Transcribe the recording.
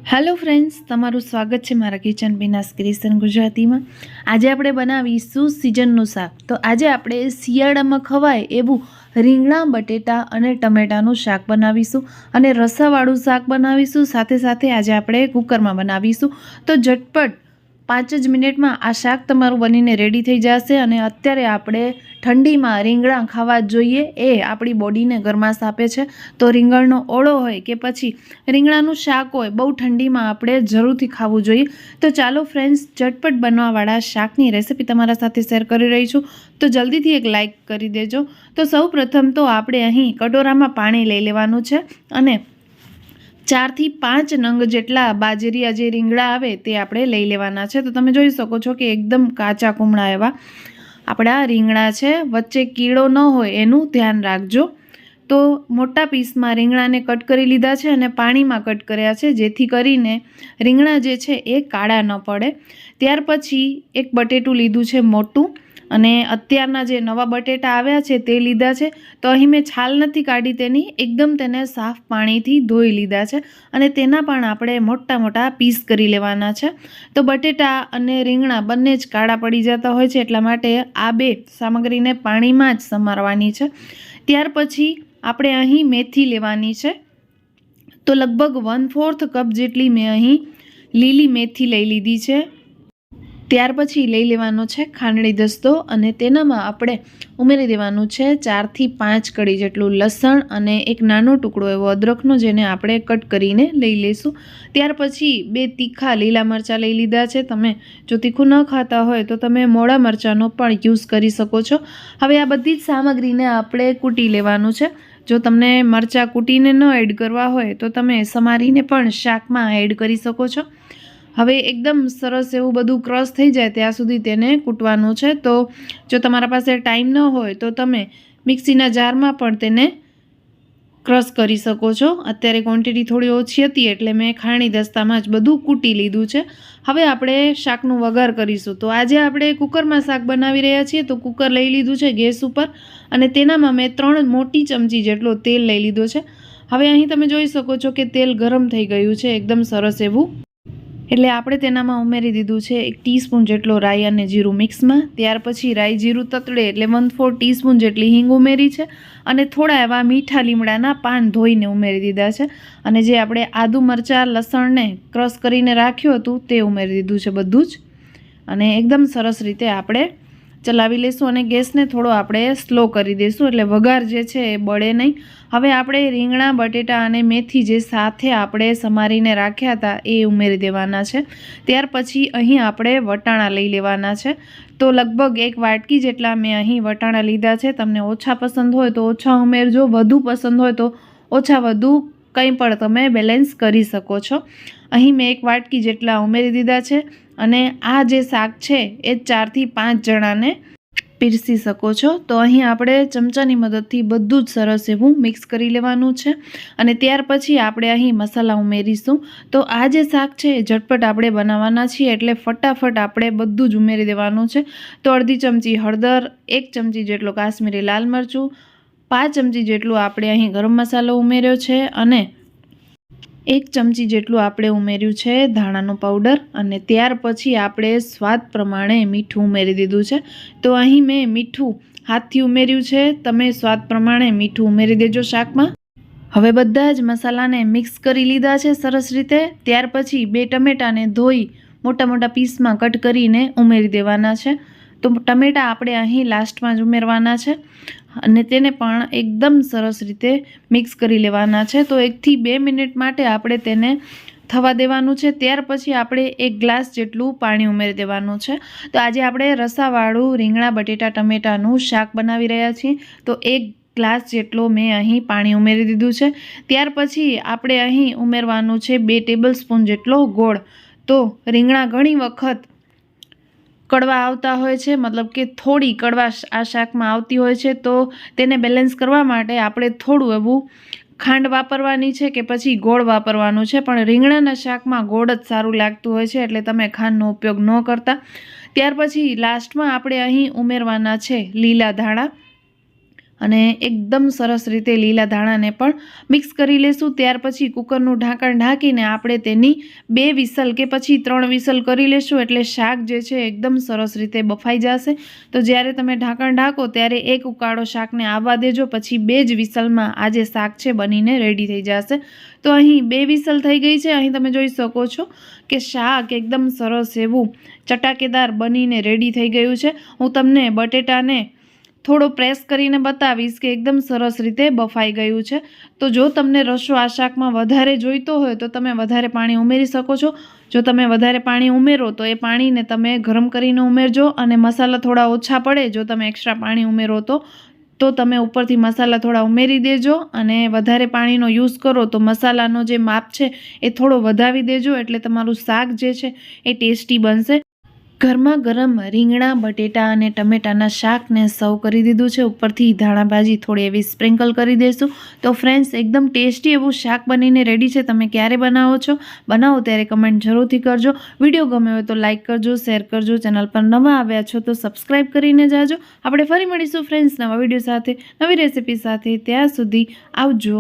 Hello friends, तमारू स्वागत है मारा किचन बिनास क्रिएशन गुजराती में। आज આપણે બનાવીશું सीजनનું શાક। તો આજે આપણે શિયાળામાં ખવાય એવું રીંગણા બટેટા અને ટમેટાનું શાક બનાવીશું અને રસાવાળું શાક બનાવીશું। સાથે સાથે આજે આપણે કુકરમાં બનાવીશું। તો ઝટપટ 5 જ મિનિટમાં આ શાક તમારું બનીને રેડી થઈ જશે। અને અત્યારે આપણે ઠંડીમાં રીંગણા ખાવા જોઈએ, એ આપણી બોડીને ગરમાશ આપે છે। તો રીંગણનો ઓળો હોય કે પછી રીંગણાનું શાક હોય, બહુ ઠંડીમાં આપણે જરૂરથી ખાવું જોઈએ। તો ચાલો ફ્રેન્ડ્સ, ઝટપટ બનવાવાળા શાકની રેસિપી તમારા સાથે શેર કરી રહી છું। તો જલ્દીથી એક લાઇક કરી દેજો। તો સૌપ્રથમ તો આપણે અહીં કટોરામાં પાણી લઈ લેવાનું છે અને 4 થી 5 નંગ જેટલા બાજરીયા જે રીંગણા આવે તે આપણે લઈ લેવાના છે। તો તમે જોઈ શકો છો કે એકદમ કાચા કુમળા એવા આપણા રીંગણા છે, વચ્ચે કીડો ન હોય એનું ધ્યાન રાખજો। તો મોટા પીસમાં રીંગણાને કટ કરી લીધા છે અને પાણીમાં કટ કર્યા છે, જેથી કરીને રીંગણા જે છે એ કાળા ન પડે। ત્યાર પછી એક બટેટું લીધું છે મોટું, અને અત્યારના જે નવા બટેટા આવ્યા છે તે લીધા છે। તો અહીં મેં છાલ નથી કાઢી તેની, એકદમ તેને સાફ પાણીથી ધોઈ લીધા છે અને તેના પણ આપણે મોટા મોટા પીસ કરી લેવાના છે। તો બટેટા અને રીંગણા બંને જ કાળા પડી જતા હોય છે, એટલા માટે આ બે સામગ્રીને પાણીમાં જ સમારવાની છે। ત્યાર પછી આપણે અહીં મેથી લેવાની છે। તો લગભગ 1/4 કપ જેટલી મેં અહીં લીલી મેથી લઈ લીધી છે। ત્યાર પછી લઈ લેવાનો છે ખાંડણી દસ્તો, અને તેનામાં આપણે ઉમેરી દેવાનું છે 4 થી 5 કળી જેટલું લસણ અને એક નાનો ટુકડો એવો અદરકનો, જેને આપણે કટ કરીને લઈ લઈશું। ત્યાર પછી 2 તીખા લીલા મરચાં લઈ લીધા છે। તમે જો તીખું ન ખાતા હોય તો તમે મોળા મરચાંનો પણ યુઝ કરી શકો છો। હવે આ બધી જ સામગ્રીને આપણે કૂટી લેવાનું છે। જો તમને મરચાં કૂટીને ન એડ કરવા હોય તો તમે સમારીને પણ શાકમાં એડ કરી શકો છો। હવે એકદમ સરસ એવું બધું ક્રશ થઈ જાય ત્યાં સુધી તેને કૂટવાનું છે। તો જો તમારા પાસે ટાઈમ ન હોય તો તમે મિક્સીના જારમાં પણ તેને ક્રશ કરી શકો છો। અત્યારે ક્વોન્ટિટી થોડી ઓછી હતી એટલે મેં ખાણી દસ્તામાં જ બધું કૂટી લીધું છે। હવે આપણે શાકનું વઘાર કરીશું। તો આજે આપણે કુકરમાં શાક બનાવી રહ્યા છીએ। તો કુકર લઈ લીધું છે ગેસ ઉપર, અને તેનામાં મેં 3 મોટી ચમચી જેટલો તેલ લઈ લીધો છે। હવે અહીં તમે જોઈ શકો છો કે તેલ ગરમ થઈ ગયું છે એકદમ સરસ એવું, એટલે આપણે તેનામાં ઉમેરી દીધું છે 1 ટીસ્પૂન જેટલો રાઈ અને જીરું મિક્સમાં। ત્યાર પછી રાઈ જીરું તતડે એટલે 1/4 ટીસ્પૂન જેટલી હિંગ ઉમેરી છે, અને થોડા એવા મીઠા લીમડાના પાન ધોઈને ઉમેરી દીધા છે, અને જે આપણે આદુ મરચાં લસણને ક્રશ કરીને રાખ્યું હતું તે ઉમેરી દીધું છે બધું જ, અને એકદમ સરસ રીતે આપણે ચલાવી લઈશું અને ગેસને થોડો આપણે સ્લો કરી દઈશું, એટલે વઘાર જે છે એ બળે નહીં। હવે આપણે રીંગણા બટેટા અને મેથી જે સાથે આપણે સમારીને રાખ્યા હતા એ ઉમેરી દેવાના છે। ત્યાર પછી અહીં આપણે વટાણા લઈ લેવાના છે। તો લગભગ 1 વાટકી જેટલા મેં અહીં વટાણા લીધા છે। તમને ઓછા પસંદ હોય તો ઓછા ઉમેરજો, વધુ પસંદ હોય તો ઓછા વધુ કંઈ પણ તમે બેલેન્સ કરી શકો છો। અહીં મેં 1 વાટકી જેટલા ઉમેરી દીધા છે, અને આ જે શાક છે એ 4 થી 5 જણાને પીરસી શકો છો। તો અહીં આપણે ચમચાની મદદથી બધું જ સરસ એવું મિક્સ કરી લેવાનું છે, અને ત્યાર પછી આપણે અહીં મસાલા ઉમેરીશું। તો આ જે શાક છે એ ઝટપટ આપણે બનાવવાના છીએ, એટલે ફટાફટ આપણે બધું જ ઉમેરી દેવાનું છે। તો અડધી ચમચી હળદર, 1 ચમચી જેટલો કાશ્મીરી લાલ મરચું, 5 ચમચી જેટલું આપણે અહીં ગરમ મસાલો ઉમેર્યો છે, અને 1 ચમચી જેટલું આપણે ઉમેર્યું છે ધાણાનું પાવડર, અને ત્યાર પછી આપણે સ્વાદ પ્રમાણે મીઠું ઉમેરી દીધું છે। તો અહીં મેં મીઠું હાથથી ઉમેર્યું છે, તમે સ્વાદ પ્રમાણે મીઠું ઉમેરી દેજો શાકમાં। હવે બધા જ મસાલાને મિક્સ કરી લીધા છે સરસ રીતે। ત્યાર પછી 2 ટમેટાને ધોઈ મોટા મોટા પીસમાં કટ કરીને ઉમેરી દેવાના છે। તો ટમેટા આપણે અહીં લાસ્ટમાં જ ઉમેરવાના છે, અને તેને પણ એકદમ સરસ રીતે મિક્સ કરી લેવાના છે। તો 1 થી 2 મિનિટ માટે આપણે તેને થવા દેવાનું છે। ત્યાર પછી આપણે 1 ગ્લાસ જેટલું પાણી ઉમેરી દેવાનું છે। તો આજે આપણે રસાવાળું રીંગણા બટેટા ટમેટાનું શાક બનાવી રહ્યા છીએ। તો 1 ગ્લાસ જેટલો મેં અહીં પાણી ઉમેરી દીધું છે। ત્યાર પછી આપણે અહીં ઉમેરવાનું છે 2 ટેબલસ્પૂન જેટલો ગોળ। તો રીંગણા ઘણી વખત કડવા આવતા હોય છે, મતલબ કે થોડી કડવાશ આ શાકમાં આવતી હોય છે, તો તેને બેલેન્સ કરવા માટે આપણે થોડું એવું ખાંડ વાપરવાની છે કે પછી ગોળ વાપરવાનું છે, પણ રીંગણાના શાકમાં ગોળ જ સારું લાગતું હોય છે, એટલે તમે ખાંડનો ઉપયોગ ન કરતા। ત્યાર પછી લાસ્ટમાં આપણે અહીં ઉમેરવાના છે લીલા ધાણા, અને એકદમ સરસ રીતે લીલા ધાણાને પણ મિક્સ કરી લેશું। ત્યાર પછી કુકરનું ઢાંકણ ઢાંકીને આપણે તેની 2 વિસલ કે પછી 3 વિસલ કરી લેશું, એટલે શાક જે છે એકદમ સરસ રીતે બફાઈ જશે। તો જ્યારે તમે ઢાંકણ ઢાંકો ત્યારે એક ઉકાળો શાકને આવવા દેજો, પછી 2 જ વિસલમાં આ જે શાક છે બનીને રેડી થઈ જશે। તો અહીં 2 વિસલ થઈ ગઈ છે। અહીં તમે જોઈ શકો છો કે શાક એકદમ સરસ એવું ચટાકેદાર બનીને રેડી થઈ ગયું છે। હું તમને બટેટાને થોડો પ્રેસ કરીને બતાવીશ કે એકદમ સરસ રીતે બફાઈ ગયું છે। તો જો તમને રસો આ શાકમાં વધારે જોઈતો હોય તો તમે વધારે પાણી ઉમેરી શકો છો। જો તમે વધારે પાણી ઉમેરો તો એ પાણીને તમે ગરમ કરીને ઉમેરજો, અને મસાલા થોડા ઓછા પડે જો તમે એક્સ્ટ્રા પાણી ઉમેરો તો તમે ઉપરથી મસાલા થોડા ઉમેરી દેજો, અને વધારે પાણીનો યુઝ કરો તો મસાલાનો જે માપ છે એ થોડો વધાવી દેજો, એટલે તમારું શાક જે છે એ ટેસ્ટી બનશે। ગરમા ગરમ રીંગણા બટેટા અને ટમેટાના શાકને સર્વ કરી દીધું છે। ઉપરથી ધાણાભાજી થોડી એવી સ્પ્રિંકલ કરી દઈશું। તો ફ્રેન્ડ્સ, એકદમ ટેસ્ટી એવું શાક બનીને રેડી છે। તમે ક્યારે બનાવો છો? બનાવો ત્યારે કમેન્ટ જરૂરથી કરજો। વિડીયો ગમ્યો હોય તો લાઇક કરજો, શેર કરજો। ચેનલ પર નવા આવ્યા છો તો સબસ્ક્રાઈબ કરીને જાજો। આપણે ફરી મળીશું ફ્રેન્ડ્સ નવા વિડીયો સાથે, નવી રેસિપી સાથે। ત્યાં સુધી આવજો।